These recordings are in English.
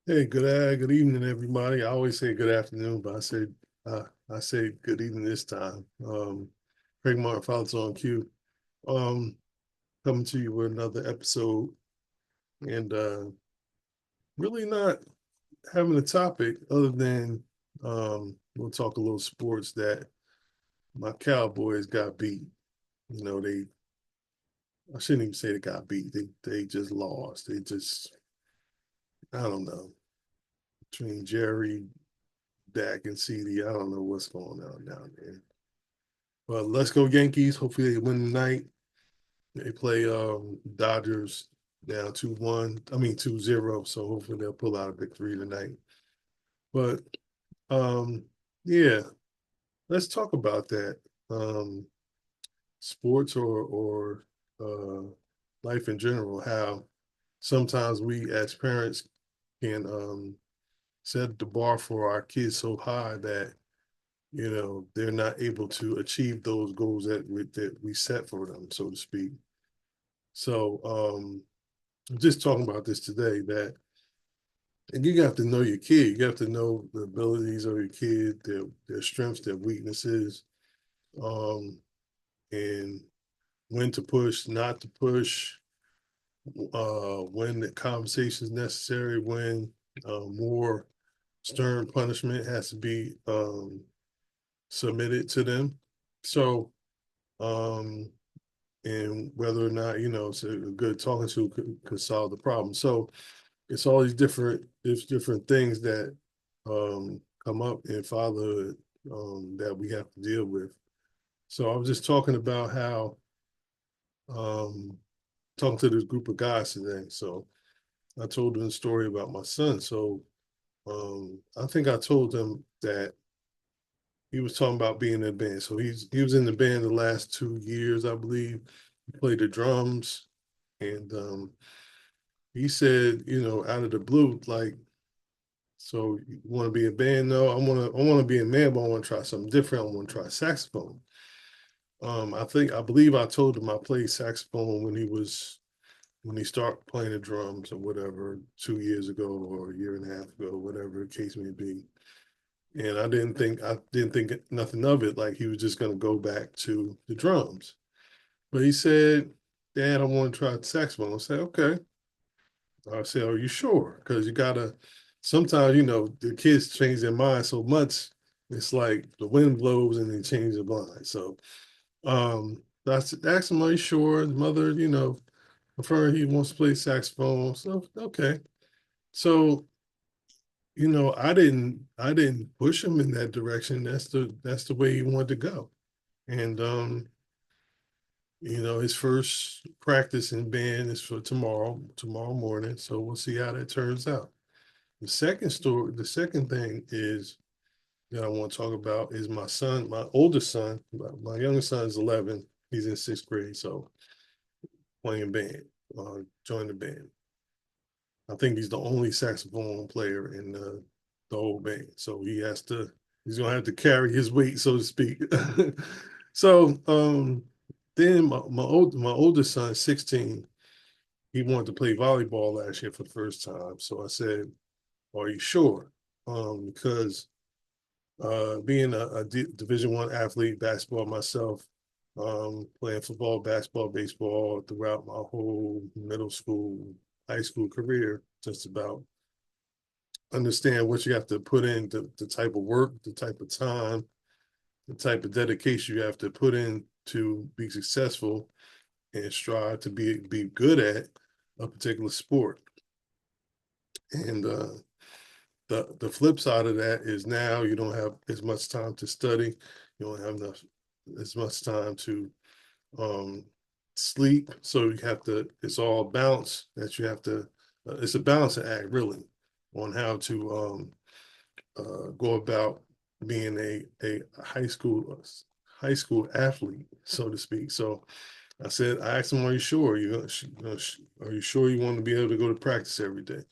Hey, good evening, everybody. I always say good afternoon, but I say good evening this time. Craig Martin Fouts on Q. Um, Coming to you with another episode, and really not having a topic other than we'll talk a little sports that my Cowboys got beat. You know, they I shouldn't even say they got beat. They just lost. They just I don't know between Jerry, Dak, and CD. I don't know what's going on down there. But let's go Yankees. Hopefully they win tonight. They play Dodgers down 2-1. I mean 2-0. So hopefully they'll pull out a victory tonight. But um yeah, let's talk about that. Um Sports or life in general, how sometimes we as parents can set the bar for our kids so high that they're not able to achieve those goals that we set for them, so to speak. So I'm just talking about this today that and you have to know your kid. You have to know the abilities of your kid, their strengths, their weaknesses, um, and when to push, not to push, when the conversation is necessary, when more stern punishment has to be submitted to them. So um, and whether or not it's a good talking to could solve the problem. So it's all there's different things that come up in fatherhood that we have to deal with. So I was just talking about how um, talking to this group of guys today. So I told them a story about my son. So I think I told them that he was talking about being in a band. So he was in the band the last 2 years, I believe. He played the drums, and he said, out of the blue, like, so you want to be a band? No, I want to be a man, but I want to try something different. I want to try saxophone. I believe I told him I played saxophone when he started playing the drums or whatever 2 years ago or a year and a half ago, whatever the case may be. And I didn't think nothing of it, like he was just gonna go back to the drums. But he said, Dad, I want to try the saxophone. I said, okay. I said, are you sure? Because you gotta sometimes, the kids change their mind so much, it's like the wind blows and they change their mind. So that's asked him, are you sure? His mother, prefer he wants to play saxophone. So okay. So, I didn't push him in that direction. That's the way he wanted to go. And his first practice in band is for tomorrow morning. So we'll see how that turns out. The second thing is that I want to talk about is my son, my oldest son. My youngest son is 11. He's in sixth grade, so playing band, join the band. I think he's the only saxophone player in the whole band, so he's gonna have to carry his weight, so to speak. So then my oldest son, 16, he wanted to play volleyball last year for the first time. So I said, "Are you sure?" Because being a Division One athlete, basketball myself, playing football, basketball, baseball throughout my whole middle school, high school career, just about understand what you have to put in, the type of work, the type of time, the type of dedication you have to put in to be successful and strive to be good at a particular sport. And the flip side of that is now you don't have as much time to study. You don't have enough as much time to um, sleep. So you have to. It's all balance that you have to. It's a balancing act, really, on how to go about being a high school athlete, so to speak. So I asked him, "Are you sure? Are you sure you want to be able to go to practice every day?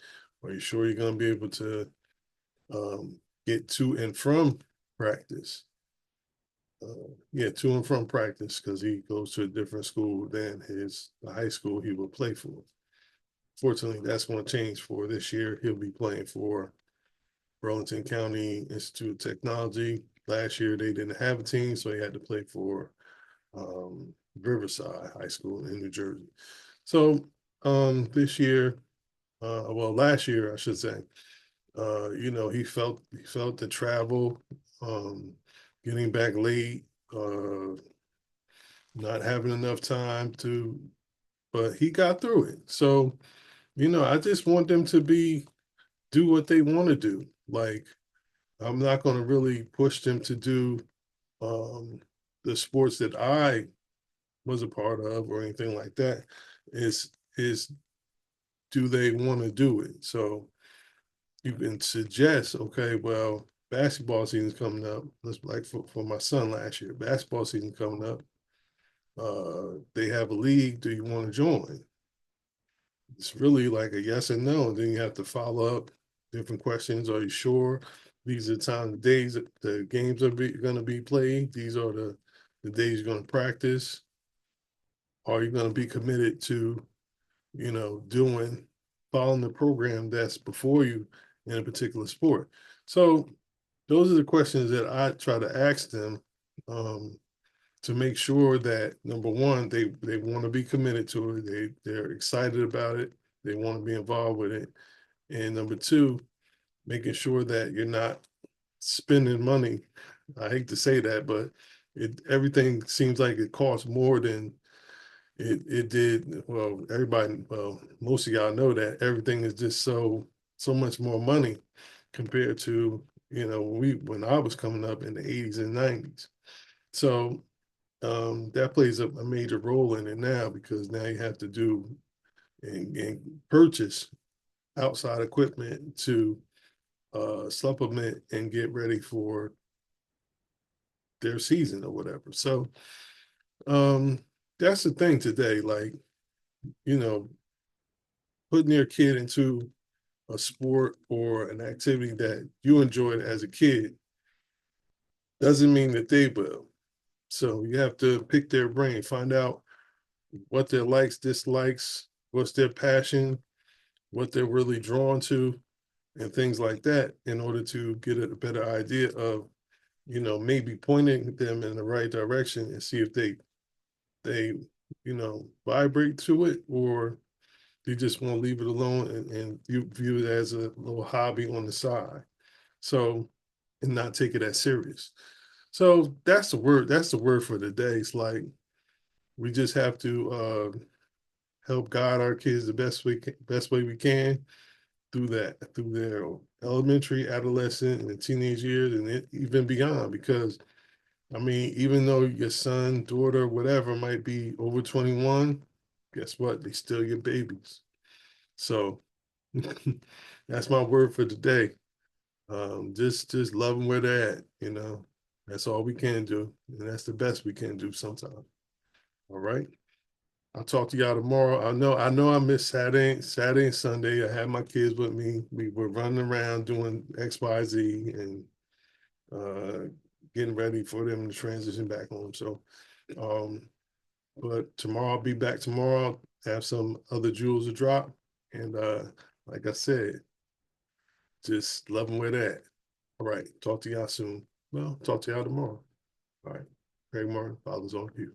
Are you sure you're going to be able to get to and from practice? Yeah, to and from practice because he goes to a different school than the high school he will play for." fortunately, that's going to change for this year. He'll be playing for Burlington County Institute of Technology. Last year, they didn't have a team, so he had to play for Riverside High School in New Jersey. So this year, well, last year, I should say, he felt the travel, getting back late, not having enough time to, but he got through it. So, I just want them to do what they want to do. Like, I'm not going to really push them to do the sports that I was a part of or anything like that. Is do they want to do it? So you can suggest, okay, well, basketball season's coming up. Let's like for my son last year, basketball season coming up. They have a league. Do you want to join? It's really like a yes and no. And then you have to follow up different questions. Are you sure? These are the time, the days that the games are going to be played. These are the days you're going to practice. Are you going to be committed to, following the program that's before you in a particular sport? So those are the questions that I try to ask them, to make sure that, number one, they want to be committed to it. They're excited about it. They want to be involved with it. And number two, making sure that you're not spending money. I hate to say that, but everything seems like it costs more than it did. Well, most of y'all know that everything is just so much more money compared to, when I was coming up in the 80s and 90s. So that plays a major role in it now, because now you have to do and purchase outside equipment to supplement and get ready for their season or whatever. So that's the thing today, like, you know, putting their kid into a sport or an activity that you enjoyed as a kid doesn't mean that they will. So you have to pick their brain, find out what their likes, dislikes, what's their passion, what they're really drawn to, and things like that, in order to get a better idea of, maybe pointing them in the right direction and see if they vibrate to it, or you just want to leave it alone and view it as a little hobby on the side. So, and not take it as serious. So that's the word. That's the word for the day. It's like we just have to help guide our kids the best way we can through their elementary, adolescent, and teenage years, and even beyond. Because I mean, even though your son, daughter, whatever might be over 21, guess what? They still your babies. So that's my word for today. Just love them where they're at. That's all we can do, and that's the best we can do sometimes. All right. I'll talk to y'all tomorrow. I know I missed Saturday and Sunday. I had my kids with me. We were running around doing XYZ and uh, getting ready for them to transition back home. So, um, but tomorrow I'll be back tomorrow, have some other jewels to drop. And like I said, just love them where they're at. All right. Talk to y'all soon. Well, talk to y'all tomorrow. All right. Craig Martin, Fathers on Cue.